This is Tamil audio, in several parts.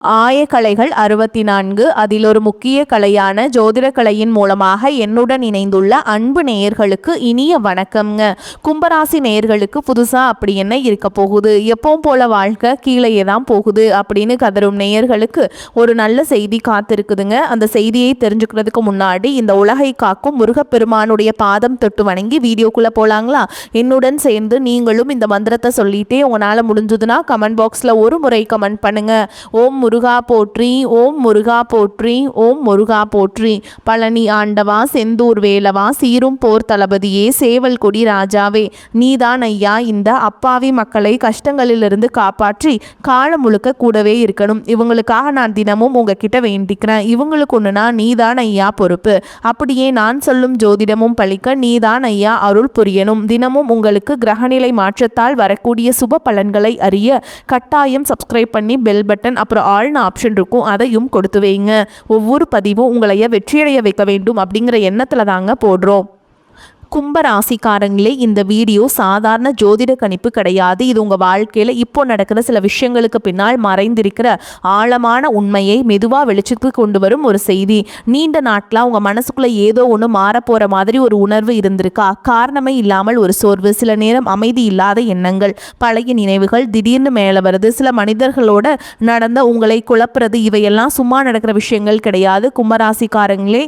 ஆயக்கலைகள் 64 அதில் ஒரு முக்கிய கலையான ஜோதிடக்கலையின் மூலமாக என்னுடன் இணைந்துள்ள அன்பு நேயர்களுக்கு இனிய வணக்கம்ங்க. கும்பராசி நேயர்களுக்கு புதுசா அப்படி என்ன இருக்க போகுது, எப்பவும் போல வாழ்க்கை கீழே தான் போகுது அப்படின்னு கதரும் நேயர்களுக்கு ஒரு நல்ல செய்தி காத்திருக்குதுங்க. அந்த செய்தியை தெரிஞ்சுக்கிறதுக்கு முன்னாடி இந்த உலகை காக்கும் முருகப்பெருமானுடைய பாதம் தொட்டு வணங்கி வீடியோக்குள்ள போலாங்களா? என்னுடன் சேர்ந்து நீங்களும் இந்த மந்திரத்தை சொல்லிட்டே உங்களால முடிஞ்சதுன்னா கமெண்ட் பாக்ஸ்ல ஒரு முறை கமெண்ட் பண்ணுங்க. ஓம் முருகா போற்றி, ஓம் முருகா போற்றி, ஓம் முருகா போற்றி. பழனி ஆண்டவா, செந்தூர் வேலவா, சீரும் போர் தளபதியே, சேவல் கொடி ராஜாவே, நீதான் ஐயா இந்த அப்பாவி மக்களை கஷ்டங்களிலிருந்து காப்பாற்றி காலம் முழுக்க கூடவே இருக்கணும். இவங்களுக்காக நான் தினமும் உங்ககிட்ட வேண்டிக்கிறேன். இவங்களுக்கு ஒன்றுனா நீதான் ஐயா பொறுப்பு. அப்படியே நான் சொல்லும் ஜோதிடமும் பழிக்க நீதான் ஐயா அருள் புரியணும். தினமும் உங்களுக்கு கிரகநிலை மாற்றத்தால் வரக்கூடிய சுப பலன்களை அறிய கட்டாயம் சப்ஸ்கிரைப் பண்ணி பெல் பட்டன் அப்புறம் ஆல்னு ஆப்ஷன் இருக்கும், அதையும் கொடுத்து வைங்க. ஒவ்வொரு பதிவும் உங்களைய வெற்றியடைய வைக்க வேண்டும் அப்படிங்கிற எண்ணத்துல தாங்க போடுறோம். கும்பராசிக்காரங்களே, இந்த வீடியோ சாதாரண ஜோதிட கணிப்பு கிடையாது. இது உங்கள் வாழ்க்கையில் இப்போ நடக்கிற சில விஷயங்களுக்கு பின்னால் மறைந்திருக்கிற ஆழமான உண்மையை மெதுவாக வெளிச்சத்துக்கு கொண்டு வரும் ஒரு செய்தி. நீண்ட நாட்களாக உங்கள் மனசுக்குள்ளே ஏதோ ஒன்று மாறப்போகிற மாதிரி ஒரு உணர்வு இருந்திருக்கா? காரணமே இல்லாமல் ஒரு சோர்வு, சில நேரம் அமைதி இல்லாத எண்ணங்கள், பழைய நினைவுகள் திடீர்னு மேலே வருது, சில மனிதர்களோட நடந்த உங்களை குழப்புறது, இவையெல்லாம் சும்மா நடக்கிற விஷயங்கள் கிடையாது. கும்பராசிக்காரங்களே,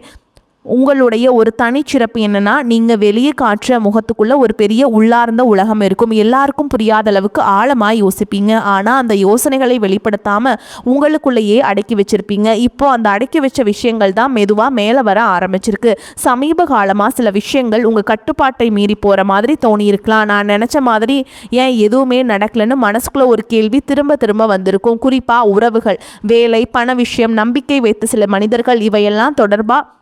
உங்களுடைய ஒரு தனிச்சிறப்பு என்னன்னா, நீங்கள் வெளியே காற்ற முகத்துக்குள்ள ஒரு பெரிய உள்ளார்ந்த உலகம் இருக்கும். எல்லாருக்கும் புரியாத அளவுக்கு ஆழமாக யோசிப்பீங்க. ஆனால் அந்த யோசனைகளை வெளிப்படுத்தாமல் உங்களுக்குள்ளேயே அடக்கி வச்சிருப்பீங்க. இப்போ அந்த அடக்கி வச்ச விஷயங்கள் தான் மெதுவாக மேலே வர ஆரம்பிச்சிருக்கு. சமீப காலமாக சில விஷயங்கள் உங்கள் கட்டுப்பாட்டை மீறி போகிற மாதிரி தோணியிருக்கலாம். நான் நினச்ச மாதிரி ஏன் எதுவுமே நடக்கலன்னு மனசுக்குள்ள ஒரு கேள்வி திரும்ப திரும்ப வந்திருக்கும். குறிப்பாக உறவுகள், வேலை, பண விஷயம், நம்பிக்கை வைத்த சில மனிதர்கள், இவையெல்லாம் தொடர்பாக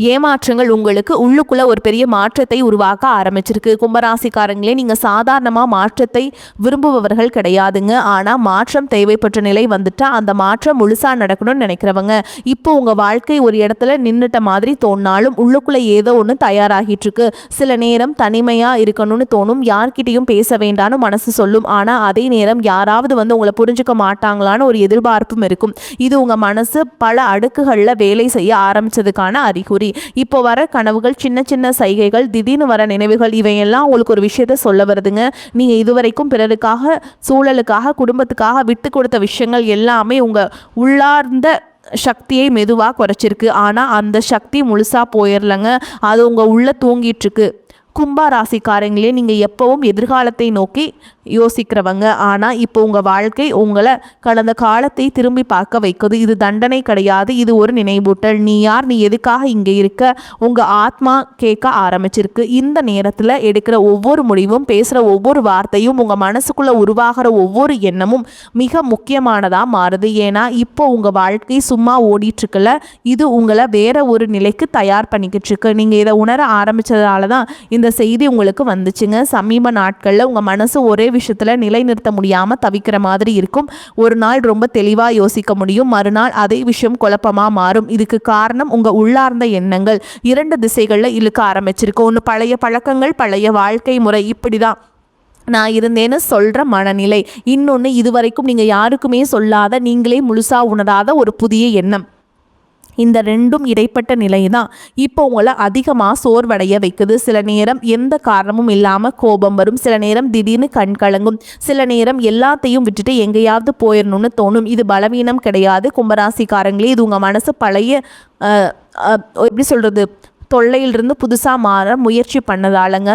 ஏமாற்றங்கள் உங்களுக்கு உள்ளுக்குள்ள ஒரு பெரிய மாற்றத்தை உருவாக்க ஆரம்பிச்சிருக்கு. கும்பராசிக்காரங்களே, நீங்கள் சாதாரணமாக மாற்றத்தை விரும்புபவர்கள் கிடையாதுங்க. ஆனால் மாற்றம் தேவைப்பட்ட நிலை வந்துட்டா அந்த மாற்றம் முழுசாக நடக்கணும்னு நினைக்கிறவங்க. இப்போ உங்கள் வாழ்க்கை ஒரு இடத்துல நின்றுட்ட மாதிரி தோணினாலும் உள்ளுக்குள்ளே ஏதோ ஒன்று தயாராகிட்டு இருக்கு. சில நேரம் தனிமையாக இருக்கணும்னு தோணும், யார்கிட்டையும் பேச வேண்டான்னு மனசு சொல்லும். ஆனால் அதே நேரம் யாராவது வந்து உங்களை புரிஞ்சுக்க மாட்டாங்களான்னு ஒரு எதிர்பார்ப்பும் இருக்கும். இது உங்கள் மனசு பல அடுக்குகளில் வேலை செய்ய ஆரம்பித்ததுக்கான அறிகுறி. இப்போ வர கனவுகள், சின்ன சின்ன சைகைகள், திடீர்னு வர நினைவுகள், இவையெல்லாம் உங்களுக்கு ஒரு விஷயத்த சொல்ல வருதுங்க. நீங்கள் இதுவரைக்கும் பிறருக்காக, சூழலுக்காக, குடும்பத்துக்காக விட்டு கொடுத்த விஷயங்கள் எல்லாமே உங்கள் உள்ளார்ந்த சக்தியை மெதுவாக குறைச்சிருக்கு. ஆனால் அந்த சக்தி முழுசாக போயிடலங்க, அது உங்கள் உள்ள தூங்கிட்டுருக்கு. கும்பராசிக்காரங்களே, நீங்கள் எப்பவும் எதிர்காலத்தை நோக்கி யோசிக்கிறவங்க. ஆனால் இப்போ உங்கள் வாழ்க்கை உங்களை கடந்த காலத்தை திரும்பி பார்க்க வைக்குது. இது தண்டனை கிடையாது, இது ஒரு நினைவூட்டல். நீ யார், நீ எதுக்காக இங்கே இருக்க, உங்கள் ஆத்மா கேட்க ஆரம்பிச்சிருக்கு. இந்த நேரத்தில் எடுக்கிற ஒவ்வொரு முடிவும், பேசுகிற ஒவ்வொரு வார்த்தையும், உங்கள் மனசுக்குள்ளே உருவாகிற ஒவ்வொரு எண்ணமும் மிக முக்கியமானதாக மாறுது. ஏன்னா இப்போ உங்கள் வாழ்க்கை சும்மா ஓடிட்டுருக்குல, இது உங்களை வேற ஒரு நிலைக்கு தயார் பண்ணிக்கிட்டு இருக்கு. நீங்கள் இதை உணர ஆரம்பித்ததால தான் இந்த செய்தி உங்களுக்கு வந்துச்சுங்க. சமீப நாட்களில் உங்கள் மனசு ஒரே விஷயத்தில் நிலைநிறுத்த முடியாமல் தவிக்கிற மாதிரி இருக்கும். ஒரு நாள் ரொம்ப தெளிவாக யோசிக்க முடியும், மறுநாள் அதே விஷயம் குழப்பமாக மாறும். இதுக்கு காரணம் உங்கள் உள்ளார்ந்த எண்ணங்கள் 2 திசைகளில் இழுக்க ஆரம்பிச்சிருக்கு. ஒன்று பழைய பழக்கங்கள், பழைய வாழ்க்கை முறை, இப்படி தான் நான் இருந்தேன்னு சொல்கிற மனநிலை. இன்னொன்று இதுவரைக்கும் நீங்கள் யாருக்குமே சொல்லாத, நீங்களே முழுசாக உணராத ஒரு புதிய எண்ணம். இந்த ரெண்டும் இடைப்பட்ட நிலை தான் இப்போ உங்களை அதிகமாக சோர்வடைய வைக்குது. சில நேரம் எந்த காரணமும் இல்லாமல் கோபம் வரும், சில நேரம் திடீர்னு கண் கலங்கும், சில நேரம் எல்லாத்தையும் விட்டுட்டு எங்கேயாவது போயிடணும்னு தோணும். இது பலவீனம் கிடையாது கும்பராசிக்காரங்களே, இது உங்கள் மனசு பழைய எப்படி சொல்கிறது, தொல்லையிலிருந்து புதுசாக மாற முயற்சி பண்ணதாலங்க.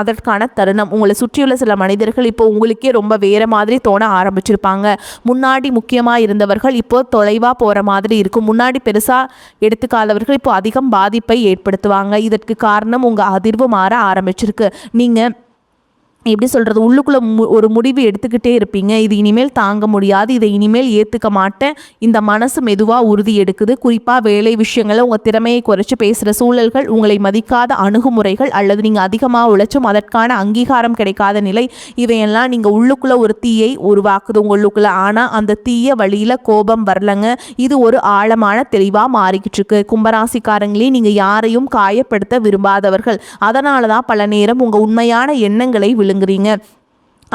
அதற்கான தருணம். உங்களை சுற்றியுள்ள சில மனிதர்கள் இப்போ உங்களுக்கே ரொம்ப வேறு மாதிரி தோண ஆரம்பிச்சிருப்பாங்க. முன்னாடி முக்கியமாக இருந்தவர்கள் இப்போ தொலைவாக போகிற மாதிரி இருக்கும். முன்னாடி பெருசாக எடுத்துக்காதவர்கள் இப்போ அதிகம் பாதிப்பை ஏற்படுத்துவாங்க. இதற்கு காரணம் உங்கள் அதிர்வு மாற ஆரம்பிச்சிருக்கு. நீங்கள் எப்படி சொல்கிறது, உள்ளுக்குள்ளே ஒரு முடிவு எடுத்துக்கிட்டே இருப்பீங்க. இது இனிமேல் தாங்க முடியாது, இதை இனிமேல் ஏற்றுக்க மாட்டேன். இந்த மனசு மெதுவாக உறுதி எடுக்குது. குறிப்பாக வேலை விஷயங்களில் உங்கள் திறமையை குறைச்சி பேசுகிற சூழல்கள், உங்களை மதிக்காத அணுகுமுறைகள், அல்லது நீங்கள் அதிகமாக உழைச்சும் அதற்கான அங்கீகாரம் கிடைக்காத நிலை, இவையெல்லாம் நீங்கள் உள்ளுக்குள்ளே ஒரு தீயை உருவாக்குது உங்களுக்குள்ளே. ஆனால் அந்த தீய வழியில் கோபம் வரலங்க, இது ஒரு ஆழமான தெளிவாக மாறிக்கிட்டு இருக்கு. கும்பராசிக்காரங்களே, நீங்கள் யாரையும் காயப்படுத்த விரும்பாதவர்கள். அதனால தான் பல நேரம் உங்கள் உண்மையான எண்ணங்களை விழுங்குறீங்க.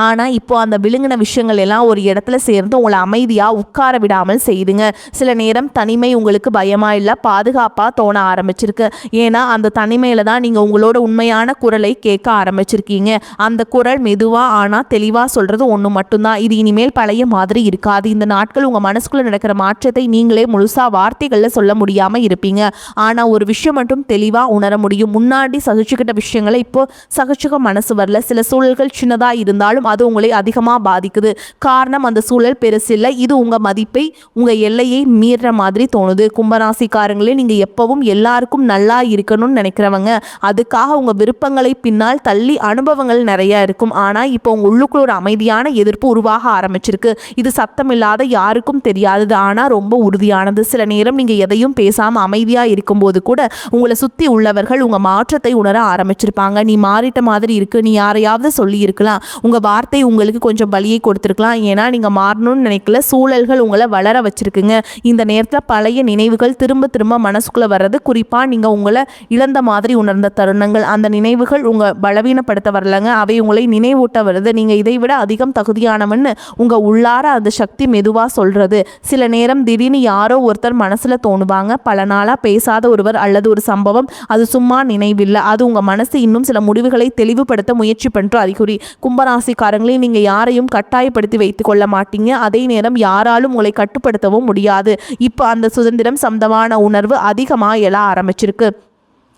ஆனால் இப்போ அந்த விழுங்கின விஷயங்கள் எல்லாம் ஒரு இடத்துல சேர்ந்து உங்களை அமைதியாக உட்கார விடாமல் செய்துங்க. சில நேரம் தனிமை உங்களுக்கு பயமாக இல்லை பாதுகாப்பாக தோண ஆரம்பிச்சிருக்கு. ஏன்னா அந்த தனிமையில் தான் நீங்கள் உங்களோட உண்மையான குரலை கேட்க ஆரம்பிச்சிருக்கீங்க. அந்த குரல் மெதுவாக ஆனால் தெளிவாக சொல்கிறது ஒன்று மட்டும்தான். இது இனிமேல் பழைய மாதிரி இருக்காது. இந்த நாட்கள் உங்கள் மனசுக்குள்ளே நடக்கிற மாற்றத்தை நீங்களே முழுசாக வார்த்தைகளில் சொல்ல முடியாமல் இருப்பீங்க. ஆனால் ஒரு விஷயம் மட்டும் தெளிவாக உணர முடியும். முன்னாடி சகிச்சுக்கிட்ட விஷயங்களை இப்போ சகிச்சுக்க மனசு வரல. சில சூழல்கள் சின்னதாக இருந்தாலும் அது உங்களை அதிகமாக பாதிக்குது. காரணம் அந்த சூழல் பெருசில்லை, இது உங்கள் மதிப்பை உங்கள் எல்லையை மீற மாதிரி தோணுது. கும்பராசிக்காரங்களே, நீங்கள் எப்பவும் எல்லாருக்கும் நல்லா இருக்கணும்னு நினைக்கிறவங்க. அதுக்காக உங்கள் விருப்பங்களை பின்னால் தள்ளி அனுபவங்கள் நிறைய இருக்கும். ஆனால் இப்போ உங்கள் உள்ளுக்குள்ள ஒரு அமைதியான எதிர்ப்பு உருவாக ஆரம்பிச்சிருக்கு. இது சத்தமில்லாத யாருக்கும் தெரியாதது, ஆனால் ரொம்ப உறுதியானது. சில நேரம் நீங்கள் எதையும் பேசாமல் அமைதியாக இருக்கும்போது கூட உங்களை சுற்றி உள்ளவர்கள் உங்கள் மாற்றத்தை உணர ஆரம்பிச்சிருப்பாங்க. நீ மாறிட்ட மாதிரி இருக்கு, நீ யாரையாவது சொல்லி இருக்கலாம், உங்கள் வார்த்தை உங்களுக்கு கொஞ்சம் பலியை கொடுத்துருக்கலாம். ஏன்னா நீங்கள் மாறணும்னு நினைக்கல, சூழல்கள் உங்களை வளர வச்சுருக்குங்க. இந்த நேரத்தில் பழைய நினைவுகள் திரும்ப திரும்ப மனசுக்குள்ளே வர்றது, குறிப்பாக நீங்கள் உங்களை இழந்த மாதிரி உணர்ந்த தருணங்கள். அந்த நினைவுகள் உங்கள் பலவீனப்படுத்த வரலங்க, அவை உங்களை நினைவூட்ட வருது. நீங்கள் இதை விட அதிகம் தகுதியானவன்னு உங்கள் உள்ளார அந்த சக்தி மெதுவாக சொல்கிறது. சில நேரம் திடீர்னு யாரோ ஒருத்தர் மனசில் தோணுவாங்க. பல நாளாக பேசாத ஒருவர் அல்லது ஒரு சம்பவம், அது சும்மா நினைவில்லை, அது உங்கள் மனசு இன்னும் சில முடிவுகளை தெளிவுபடுத்த முயற்சி பண்ணுற அறிகுறி. கும்பராசிக்காரங்களே, நீங்கள் யாரையும் கட்டாயப்படுத்தி வைத்து கொள்ள மாட்டீங்க. அதே நேரம் யாராலும் உங்களை கட்டுப்படுத்தவும் முடியாது. இப்போ அந்த சுதந்திரம் சம்பந்தமான உணர்வு அதிகமாக எழ ஆரம்பிச்சிருக்கு.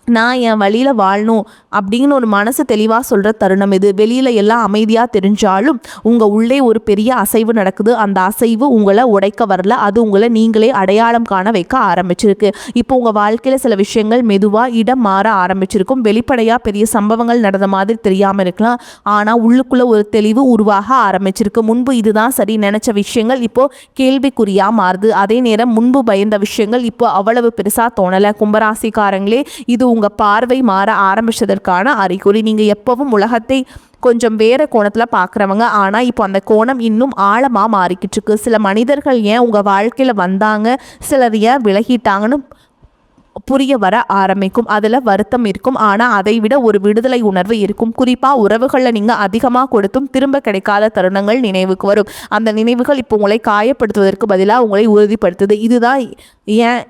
நான் என் வழியில் வாழணும் அப்படின்னு ஒரு மனசு தெளிவாக சொல்கிற தருணம் இது. வெளியில் எல்லாம் அமைதியாக தெரிஞ்சாலும் உங்கள் உள்ளே ஒரு பெரிய அசைவு நடக்குது. அந்த அசைவு உங்களை உடைக்க வரல, அது உங்களை நீங்களே அடையாளம் காண வைக்க ஆரம்பிச்சிருக்கு. இப்போ உங்கள் வாழ்க்கையில் சில விஷயங்கள் மெதுவாக இடம் மாற ஆரம்பிச்சிருக்கும். வெளிப்படையாக பெரிய சம்பவங்கள் நடந்த மாதிரி தெரியாமல் இருக்கலாம், ஆனால் உள்ளுக்குள்ளே ஒரு தெளிவு உருவாக ஆரம்பிச்சிருக்கு. முன்பு இதுதான் சரி நினச்ச விஷயங்கள் இப்போது கேள்விக்குறியாக மாறுது. அதே நேரம் முன்பு பயந்த விஷயங்கள் இப்போ அவ்வளவு பெருசாக தோணலை. கும்பராசிக்காரங்களே, இது உங்கள் பார்வை மாற ஆரம்பிச்சதற்கான அறிகுறி. நீங்கள் எப்பவும் உலகத்தை கொஞ்சம் வேறு கோணத்தில் பார்க்குறவங்க, ஆனால் இப்போ அந்த கோணம் இன்னும் ஆழமாக மாறிக்கிட்டு இருக்கு. சில மனிதர்கள் ஏன் உங்கள் வாழ்க்கையில் வந்தாங்க, சிலர் ஏன் விலகிட்டாங்கன்னு புரிய வர ஆரம்பிக்கும். அதில் வருத்தம் இருக்கும், ஆனால் அதை விட ஒரு விடுதலை உணர்வு இருக்கும். குறிப்பாக உறவுகளில் நீங்கள் அதிகமாக கொடுத்தும் திரும்ப கிடைக்காத தருணங்கள் நினைவுக்கு வரும். அந்த நினைவுகள் இப்போ உங்களை காயப்படுத்துவதற்கு பதிலாக உங்களை உறுதிப்படுத்துது. இதுதான் ஏன்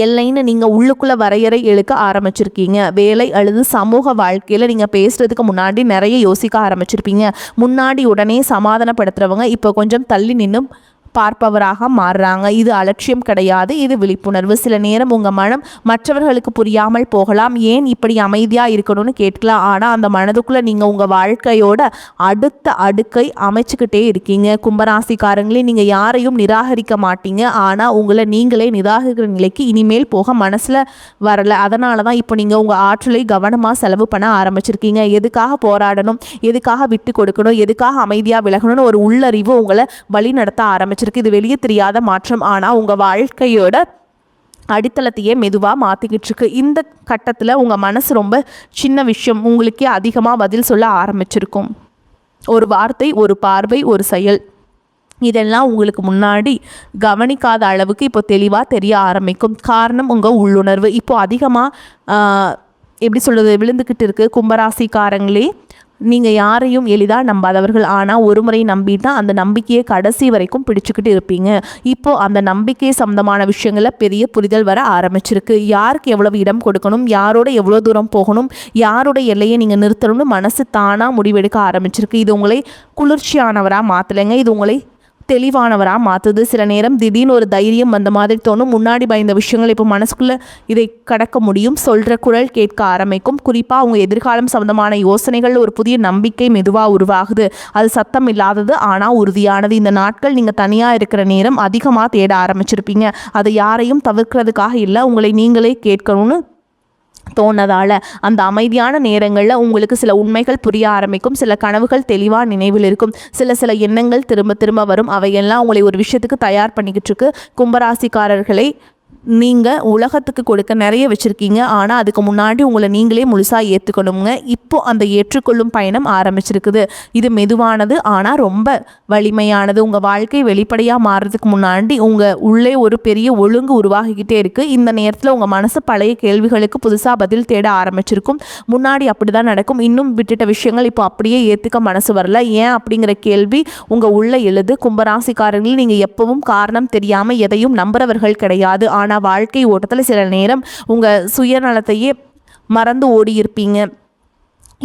எல்லைன்னு நீங்கள் உள்ளுக்குள்ளே வரையறை இழுக்க ஆரம்பிச்சிருக்கீங்க. வேலை அல்லது சமூக வாழ்க்கையில் நீங்கள் பேசுகிறதுக்கு முன்னாடி நிறைய யோசிக்க ஆரம்பிச்சிருப்பீங்க. முன்னாடி உடனே சமாதானப்படுத்துகிறவங்க இப்போ கொஞ்சம் தள்ளி நின்று பார்ப்பவராக மாறுறாங்க. இது அலட்சியம் கிடையாது, இது விழிப்புணர்வு. சில நேரம் உங்கள் மனம் மற்றவர்களுக்கு புரியாமல் போகலாம். ஏன் இப்படி அமைதியாக இருக்கணும்னு கேட்கலாம், ஆனால் அந்த மனதுக்குள்ளே நீங்கள் உங்கள் வாழ்க்கையோட அடுத்த அடுக்கை அமைச்சுக்கிட்டே இருக்கீங்க. கும்பராசிக்காரங்களே, நீங்கள் யாரையும் நிராகரிக்க மாட்டீங்க, ஆனால் உங்களை நீங்களே நிராகரிக்கிற நிலைக்கு இனிமேல் போக மனசில் வரலை. அதனால தான் இப்போ நீங்கள் உங்கள் ஆற்றலை கவனமாக செலவு பண்ண ஆரம்பிச்சிருக்கீங்க. எதுக்காக போராடணும், எதுக்காக விட்டு கொடுக்கணும், எதுக்காக அமைதியாக விலகணும்னு ஒரு உள்ளறிவு உங்களை வழி நடத்த ஆரம்பிச்சு. இது வெளியே தெரியாத மாற்றம், ஆனால் உங்கள் வாழ்க்கையோட அடித்தளத்தையே மெதுவாக மாற்றிக்கிட்டு இருக்கு. இந்த கட்டத்தில் உங்கள் மனசு ரொம்ப சின்ன விஷயம் உங்களுக்கே அதிகமாக பதில் சொல்ல ஆரம்பிச்சிருக்கும். ஒரு வார்த்தை, ஒரு பார்வை, ஒரு செயல், இதெல்லாம் உங்களுக்கு முன்னாடி கவனிக்காத அளவுக்கு இப்போ தெளிவாக தெரிய ஆரம்பிக்கும். காரணம் உங்கள் உள்ளுணர்வு இப்போ அதிகமாக எப்படி சொல்கிறது விழுந்துக்கிட்டு இருக்குது. கும்பராசிக்காரங்களே, நீங்கள் யாரையும் எளிதாக நம்பாதவர்கள், ஆனால் ஒரு முறை நம்பிட்டா அந்த நம்பிக்கையை கடைசி வரைக்கும் பிடிச்சிக்கிட்டு இருப்பீங்க. இப்போது அந்த நம்பிக்கை சம்பந்தமான விஷயங்களில் பெரிய புரிதல் வர ஆரம்பிச்சிருக்கு. யாருக்கு எவ்வளவு இடம் கொடுக்கணும், யாரோட எவ்வளோ தூரம் போகணும், யாரோட எல்லையை நீங்கள் நிறுத்தணும்னு மனசு தானாக முடிவெடுக்க ஆரம்பிச்சிருக்கு. இது உங்களை குளிர்ச்சியானவராக மாற்றலைங்க, இது உங்களை தெளிவானவராக மாற்றுது. சில நேரம் திடீர்னு ஒரு தைரியம் வந்த மாதிரி தோணும். முன்னாடி பயந்த விஷயங்கள் இப்போ மனசுக்குள்ளே இதை கடக்க முடியும். சொல்கிற குரல் கேட்க ஆரம்பிக்கும். குறிப்பாக உங்கள் எதிர்காலம் சம்பந்தமான யோசனைகள் ஒரு புதிய நம்பிக்கை மெதுவாக உருவாகுது. அது சத்தம் இல்லாதது, ஆனால் உறுதியானது. இந்த நாட்கள் நீங்கள் தனியாக இருக்கிற நேரம் அதிகமாக தேட ஆரம்பிச்சிருப்பீங்க. அதை யாரையும் தவிர்க்கிறதுக்காக இல்லை, உங்களை நீங்களே கேட்கணும்னு தோணதால். அந்த அமைதியான நேரங்களில் உங்களுக்கு சில உண்மைகள் புரிய ஆரம்பிக்கும். சில கனவுகள் தெளிவாக நினைவில் இருக்கும். சில எண்ணங்கள் திரும்ப திரும்ப வரும். அவையெல்லாம் உங்களை ஒரு விஷயத்துக்கு தயார் பண்ணிக்கிட்டு இருக்கு. கும்பராசிக்காரர்களை, நீங்கள் உலகத்துக்கு கொடுக்க நிறைய வச்சுருக்கீங்க. ஆனால் அதுக்கு முன்னாடி உங்களை நீங்களே முழுசாக ஏற்றுக்கணுங்க. இப்போ அந்த ஏற்றுக்கொள்ளும் பயணம் ஆரம்பிச்சிருக்குது. இது மெதுவானது ஆனால் ரொம்ப வலிமையானது. உங்கள் வாழ்க்கை வெளிப்படையாக மாறுறதுக்கு முன்னாடி உங்கள் உள்ளே ஒரு பெரிய ஒழுங்கு உருவாகிக்கிட்டே இருக்குது. இந்த நேரத்தில் உங்கள் மனசு பழைய கேள்விகளுக்கு புதுசாக பதில் தேட ஆரம்பிச்சிருக்கும். முன்னாடி அப்படி தான் நடக்கும். இன்னும் விட்டுட்ட விஷயங்கள் இப்போ அப்படியே ஏற்றுக்க மனசு வரல. ஏன் அப்படிங்கிற கேள்வி உங்கள் உள்ளே எழுது. கும்பராசிக்காரர்கள், நீங்கள் எப்பவும் காரணம் தெரியாமல் எதையும் நம்புறவர்கள் கிடையாது. ஆனால் வாழ்க்கை ஓட்டத்தில் சில நேரம் உங்கள் சுயநலத்தையே மறந்து ஓடியிருப்பீங்க.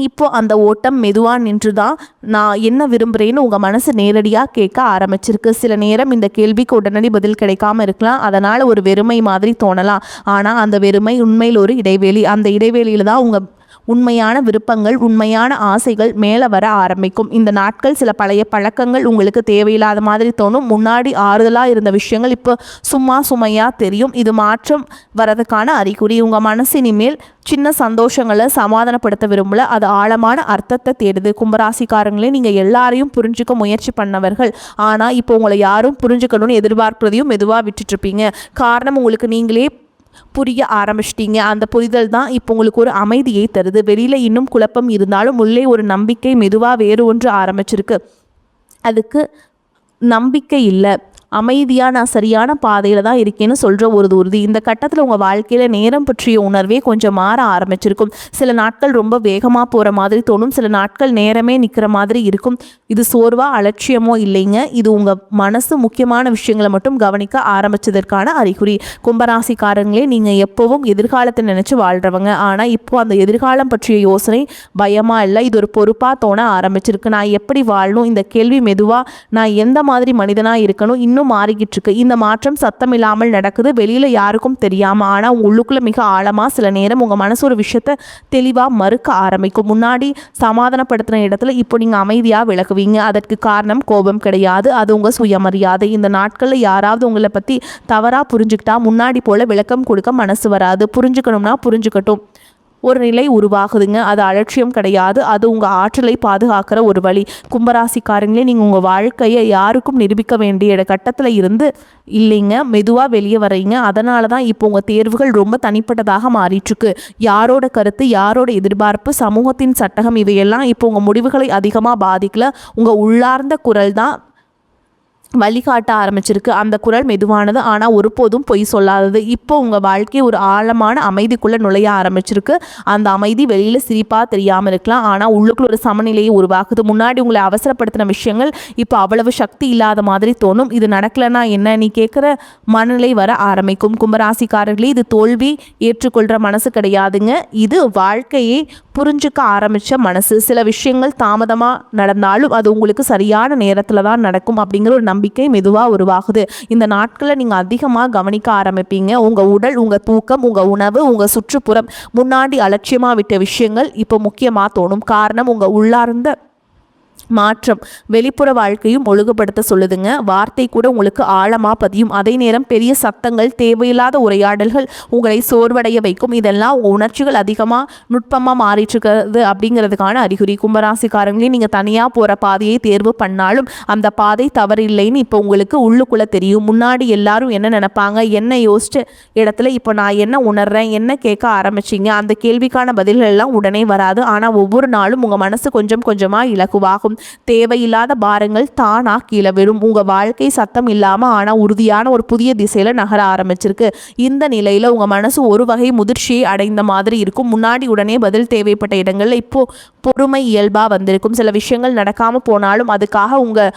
இப்போ அந்த ஓட்டம் மெதுவாக நின்று தான் நான் என்ன விரும்புகிறேன்னு உங்கள் மனசு நேரடியாக கேட்க ஆரம்பிச்சிருக்கு. சில நேரம் இந்த கேள்விக்கு உடனடி பதில் கிடைக்காம இருக்கலாம். அதனால் ஒரு வெறுமை மாதிரி தோணலாம். ஆனால் அந்த வெறுமை உண்மையில் ஒரு இடைவெளி. அந்த இடைவெளியில் தான் உங்கள் உண்மையான விருப்பங்கள், உண்மையான ஆசைகள் மேலே வர ஆரம்பிக்கும். இந்த நாட்கள் சில பழைய பழக்கங்கள் உங்களுக்கு தேவையில்லாத மாதிரி தோணும். முன்னாடி ஆறுதலாக இருந்த விஷயங்கள் இப்போ சுமையாக தெரியும். இது மாற்றம் வரதுக்கான அறிகுறி. உங்கள் மனசு இனிமேல் சின்ன சந்தோஷங்களை சமாதானப்படுத்த விரும்பல, அது ஆழமான அர்த்தத்தை தேடுது. கும்பராசிக்காரங்களே, நீங்கள் எல்லாரையும் புரிஞ்சுக்க முயற்சி பண்ணவர்கள். ஆனால் இப்போ உங்களை யாரும் புரிஞ்சுக்கணும்னு எதிர்பார்ப்பதையும் மெதுவாக விட்டுட்ருப்பீங்க. காரணம், உங்களுக்கு நீங்களே புரிய ஆரம்பிச்சிட்டீங்க. அந்த புரிதல் தான் இப்போ உங்களுக்கு ஒரு அமைதியை தருது. வெளியில் இன்னும் குழப்பம் இருந்தாலும் உள்ளே ஒரு நம்பிக்கை மெதுவாக வேறு ஒன்று ஆரம்பிச்சிருக்கு. அதுக்கு நம்பிக்கை இல்லை, அமைதியாக நான் சரியான பாதையில் தான் இருக்கேன்னு சொல்கிற ஒரு உறுதி. இந்த கட்டத்தில் உங்கள் வாழ்க்கையில் நேரம் பற்றிய உணர்வே கொஞ்சம் மாற ஆரம்பிச்சிருக்கும். சில நாட்கள் ரொம்ப வேகமாக போகிற மாதிரி தோணும். சில நாட்கள் நேரமே நிற்கிற மாதிரி இருக்கும். இது சோர்வா அலட்சியமோ இல்லைங்க. இது உங்கள் மனசு முக்கியமான விஷயங்களை மட்டும் கவனிக்க ஆரம்பித்ததற்கான அறிகுறி. கும்பராசிக்காரங்களே, நீங்கள் எப்போவும் எதிர்காலத்தை நினச்சி வாழ்கிறவங்க. ஆனால் இப்போது அந்த எதிர்காலம் பற்றிய யோசனை பயமாக இல்லை, இது ஒரு பொறுப்பாக தோண ஆரம்பிச்சிருக்கு. நான் எப்படி வாழணும், இந்த கேள்வி மெதுவாக நான் எந்த மாதிரி மனிதனாக இருக்கணும் இன்னும் மாறிக்கிட்டு இருக்கு. இந்த மாற்றம் சத்தம் இல்லாமல் நடக்குது, வெளியில் யாருக்கும் தெரியாமல். ஆனால் உள்ளுக்குள்ளே மிக ஆழமாக சில நேரம் உங்கள் மனசு ஒரு விஷயத்தை தெளிவாக மறுக்க ஆரம்பிக்கும். முன்னாடி சமாதானப்படுத்தின இடத்துல இப்போ நீங்கள் அமைதியாக விலகுவீங்க. அதற்கு காரணம் கோபம் கிடையாது, அது உங்கள் சுயமரியாதை. இந்த நாட்களில் யாராவது உங்களை பற்றி தவறாக புரிஞ்சுக்கிட்டா முன்னாடி போல் விளக்கம் கொடுக்க மனசு வராது. புரிஞ்சுக்கணும்னா புரிஞ்சுக்கட்டும். ஒரு நிலை உருவாகுதுங்க. அது அலட்சியம் கிடையாது, அது உங்கள் ஆற்றலை பாதுகாக்கிற ஒரு வழி. கும்பராசிக்காரங்களே, நீங்கள் உங்கள் வாழ்க்கையை யாருக்கும் நிரூபிக்க வேண்டிய கட்டத்தில் இருந்து இல்லைங்க, மெதுவாக வெளியே வரீங்க. அதனால தான் இப்போ உங்கள் தேர்வுகள் ரொம்ப தனிப்பட்டதாக மாறிட்டுருக்கு. யாரோட கருத்து, யாரோட எதிர்பார்ப்பு, சமூகத்தின் சட்டகம், இவையெல்லாம் இப்போ உங்கள் முடிவுகளை அதிகமாக பாதிக்கல. உங்கள் உள்ளார்ந்த குரல் தான் வழிகாட்ட ஆரம்பிச்சிருக்கு. அந்த குரல் மெதுவானது, ஆனால் ஒருபோதும் பொய் சொல்லாதது. இப்போ உங்கள் வாழ்க்கை ஒரு ஆழமான அமைதிக்குள்ளே நுழைய ஆரம்பிச்சிருக்கு. அந்த அமைதி வெளியில் சிரிப்பாக தெரியாமல் இருக்கலாம், ஆனால் உள்ளுக்குள்ள ஒரு சமநிலையை உருவாக்குது. முன்னாடி உங்களை அவசரப்படுத்தின விஷயங்கள் இப்போ அவ்வளவு சக்தி இல்லாத மாதிரி தோணும். இது நடக்கலைன்னா என்ன நீ கேட்குற மனநிலை வர ஆரம்பிக்கும். கும்பராசிக்காரர்களே, இது தோல்வி ஏற்றுக்கொள்கிற மனசு கிடையாதுங்க, இது வாழ்க்கையை புரிஞ்சுக்க ஆரம்பித்த மனசு. சில விஷயங்கள் தாமதமாக நடந்தாலும் அது உங்களுக்கு சரியான நேரத்தில் தான் நடக்கும் அப்படிங்கிற ஒரு நம்பிக்கை மெதுவாக உருவாகுது. இந்த நாட்களில் நீங்கள் அதிகமாக கவனிக்க ஆரம்பிப்பீங்க. உங்கள் உடல், உங்கள் தூக்கம், உங்கள் உணவு, உங்கள் சுற்றுப்புறம். முன்னாடி அலட்சியமாக விட்ட விஷயங்கள் இப்போ முக்கியமாக தோணும். காரணம், உங்கள் உள்ளார்ந்த மாற்றம் வெளிப்புற வாழ்க்கையும் ஒழுங்குபடுத்த சொல்லுதுங்க. வார்த்தை கூட உங்களுக்கு ஆழமாக பதியும். அதே நேரம் பெரிய சத்தங்கள், தேவையில்லாத உரையாடல்கள் உங்களை சோர்வடைய வைக்கும். இதெல்லாம் உங்கள் உணர்ச்சிகள் அதிகமாக நுட்பமாக மாறிட்டுருக்கிறது அப்படிங்கிறதுக்கான அறிகுறி. கும்பராசிக்காரங்களே, நீங்கள் தனியாக போகிற பாதையை தேர்வு பண்ணாலும் அந்த பாதை தவறில்லைன்னு இப்போ உங்களுக்கு உள்ளுக்குள்ளே தெரியும். முன்னாடி எல்லாரும் என்ன நினைப்பாங்க, என்ன யோசிச்ச இடத்துல இப்போ நான் என்ன உணர்றேன், என்ன கேட்க ஆரம்பிச்சிங்க, அந்த கேள்விக்கான பதில்கள் எல்லாம் உடனே வராது. ஆனால் ஒவ்வொரு நாளும் உங்கள் மனசு கொஞ்சம் கொஞ்சமாக இலகுவாகும். தேவையில்லாத பாரங்கள் தானா கீழே விடும். உங்க வாழ்க்கை சத்தம் இல்லாம ஆனா உறுதியான ஒரு புதிய திசையில நகர ஆரம்பிச்சிருக்கு. இந்த நிலையில உங்க மனசு ஒரு வகை முதிர்ச்சியை அடைந்த மாதிரி இருக்கும். முன்னாடி உடனே பதில் தேவைப்பட்ட இடங்கள்ல இப்போ பொறுமை இயல்பா வந்திருக்கும். சில விஷயங்கள் நடக்காம போனாலும் அதுக்காக உங்க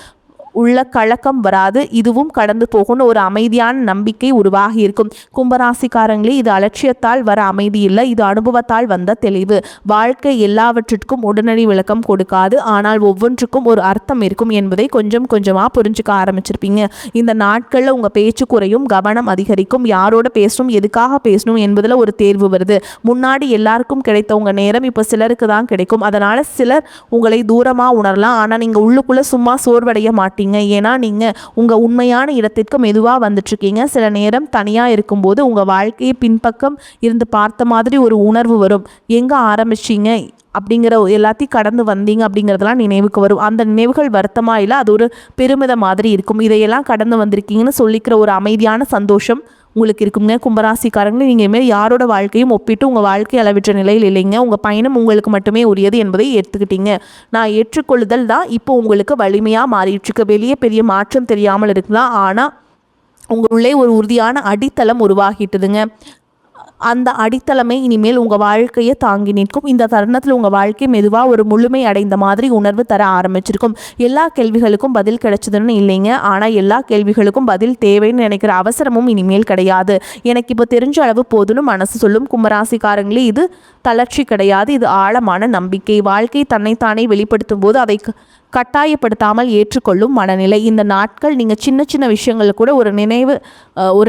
உள்ள கலக்கம் வராது, இதுவும் கடந்து போகும்னு ஒரு அமைதியான நம்பிக்கை உருவாகி இருக்கும். கும்பராசிக்காரங்களே, இது அலட்சியத்தால் வர அமைதி இல்லை, இது அனுபவத்தால் வந்த தெளிவு. வாழ்க்கை எல்லாவற்றிற்கும் உடனடி விளக்கம் கொடுக்காது, ஆனால் ஒவ்வொன்றுக்கும் ஒரு அர்த்தம் இருக்கும் என்பதை கொஞ்சம் கொஞ்சமாக புரிஞ்சுக்க ஆரம்பிச்சிருப்பீங்க. இந்த நாட்களில் உங்கள் பேச்சு குறையும், கவனம் அதிகரிக்கும். யாரோட பேசணும், எதுக்காக பேசணும் என்பதில் ஒரு தேர்வு வருது. முன்னாடி எல்லாருக்கும் கிடைத்த உங்கள் நேரம் இப்போ சிலருக்கு தான் கிடைக்கும். அதனால் சிலர் உங்களை தூரமாக உணரலாம், ஆனால் நீங்கள் உள்ளுக்குள்ளே சும்மா சோர்வடைய மாட்டீங்க. ஏன்னா நீங்கள் உங்கள் உண்மையான இடத்திற்கு மெதுவாக வந்துட்டுருக்கீங்க. சில நேரம் தனியாக இருக்கும்போது உங்கள் வாழ்க்கையை பின்பக்கம் இருந்து பார்த்த மாதிரி ஒரு உணர்வு வரும். எங்கே ஆரம்பிச்சிங்க அப்படிங்கிற எல்லாத்தையும் கடந்து வந்தீங்க அப்படிங்கிறதெல்லாம் நினைவுக்கு வரும். அந்த நினைவுகள் வருத்தமாக இல்லை, அது ஒரு பெருமித மாதிரி இருக்கும். இதையெல்லாம் கடந்து வந்திருக்கீங்கன்னு சொல்லிக்கிற ஒரு அமைதியான சந்தோஷம் உங்களுக்கு இருக்குங்க. கும்பராசிக்காரங்களே, நீங்கள் இனிமேல் யாரோட வாழ்க்கையும் ஒப்பிட்டு உங்கள் வாழ்க்கை அளவிற்ற நிலையில் இல்லைங்க. உங்கள் பயணம் உங்களுக்கு மட்டுமே உரியது என்பதை ஏற்றுக்கிட்டீங்க. நான் ஏற்றுக்கொள்ளுதல் தான் இப்போ உங்களுக்கு வலிமையாக மாறிடுச்சுக்கு. வெளியே பெரிய மாற்றம் தெரியாமல் இருக்கலாம், ஆனால் உங்களுள்ளே ஒரு உறுதியான அடித்தளம் உருவாகிட்டுதுங்க. அந்த அடித்தளமே இனிமேல் உங்கள் வாழ்க்கையை தாங்கி நிற்கும். இந்த தருணத்தில் உங்கள் வாழ்க்கை மெதுவாக ஒரு முழுமை அடைந்த மாதிரி உணர்வு தர ஆரம்பிச்சிருக்கும். எல்லா கேள்விகளுக்கும் பதில் கிடைச்சதுன்னு இல்லைங்க, ஆனால் எல்லா கேள்விகளுக்கும் பதில் தேவைன்னு நினைக்கிற அவசரமும் இனிமேல் கிடையாது. எனக்கு இப்போ தெரிஞ்ச அளவு போதுன்னு மனசு சொல்லும். கும்பராசிக்காரங்களே, இது தளர்ச்சி கிடையாது, இது ஆழமான நம்பிக்கை. வாழ்க்கை தன்னைத்தானே வெளிப்படுத்தும் போது அதை கட்டாயப்படுத்தாமல் ஏற்றுக்கொள்ளும் மனநிலை. இந்த நாட்கள் நீங்கள் சின்ன சின்ன விஷயங்கள் கூட ஒரு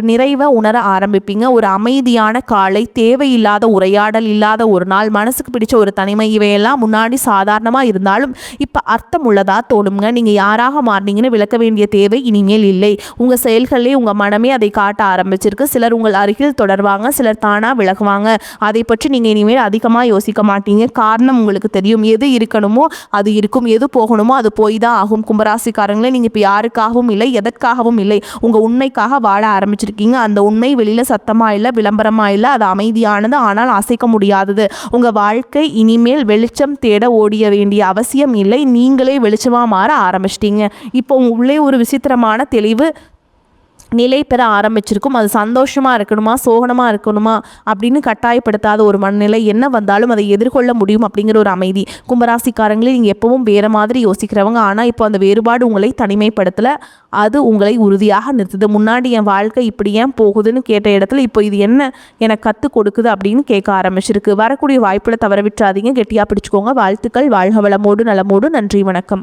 நிறைவை உணர ஆரம்பிப்பீங்க. ஒரு அமைதியான காலை, தேவையில்லாத உரையாடல் இல்லாத ஒரு நாள், மனசுக்கு பிடிச்ச ஒரு தனிமை, இவையெல்லாம் முன்னாடி சாதாரணமாக இருந்தாலும் இப்போ அர்த்தம் உள்ளதா தோணுங்க. நீங்கள் யாராக மாறினீங்கன்னு விளக்க வேண்டிய தேவை இனிமேல் இல்லை. உங்கள் செயல்களே உங்கள் மனமே அதை காட்ட ஆரம்பிச்சிருக்கு. சிலர் உங்கள் அருகில் தொடர்வாங்க, சிலர் தானாக விலகுவாங்க. அதை பற்றி நீங்கள் இனிமேல் அதிகமாக யோசிக்க மாட்டீங்க. காரணம் உங்களுக்கு தெரியும். எது இருக்கணுமோ அது இருக்கும், எது போகணுமோ அது போய் தான் ஆகும். கும்பராசிக்காரங்களே, நீங்கள் இப்போ யாருக்காகவும் இல்லை, எதற்காகவும் இல்லை, உங்கள் உண்மைக்காக வாழ ஆரம்பிச்சிருக்கீங்க. அந்த உண்மை வெளியில் சத்தமாக இல்லை, விளம்பரமாக இல்லை, அது அமைதியானது, ஆனால் அசைக்க முடியாதது. உங்கள் வாழ்க்கை இனிமேல் வெளிச்சம் தேட ஓடிய வேண்டிய அவசியம் இல்லை. நீங்களே வெளிச்சமாக மாற ஆரம்பிச்சிட்டீங்க. இப்போ உள்ளே ஒரு விசித்திரமான தெளிவு நிலை பெற ஆரம்பிச்சிருக்கும். அது சந்தோஷமாக இருக்கணுமா, சோகனமாக இருக்கணுமா அப்படின்னு கட்டாயப்படுத்தாத ஒரு மனநிலை. என்ன வந்தாலும் அதை எதிர்கொள்ள முடியும் அப்படிங்கிற ஒரு அமைதி. கும்பராசிக்காரங்களே, நீங்கள் எப்பவும் வேறு மாதிரி யோசிக்கிறவங்க, ஆனால் இப்போ அந்த வேறுபாடு உங்களை தனிமைப்படுத்தலை, அது உங்களை உறுதியாக நிறுத்துது. முன்னாடி என் வாழ்க்கை இப்படி ஏன் போகுதுன்னு கேட்ட இடத்துல இப்போ இது என்ன எனக்கு கற்றுக் கொடுக்குது அப்படின்னு கேட்க ஆரம்பிச்சிருக்கு. வரக்கூடிய வாய்ப்புகளை தவற விட்டுறாதீங்க, கெட்டியாக பிடிச்சிக்கோங்க. வாழ்த்துக்கள். வாழ்க வளமோடு நலமோடு. நன்றி, வணக்கம்.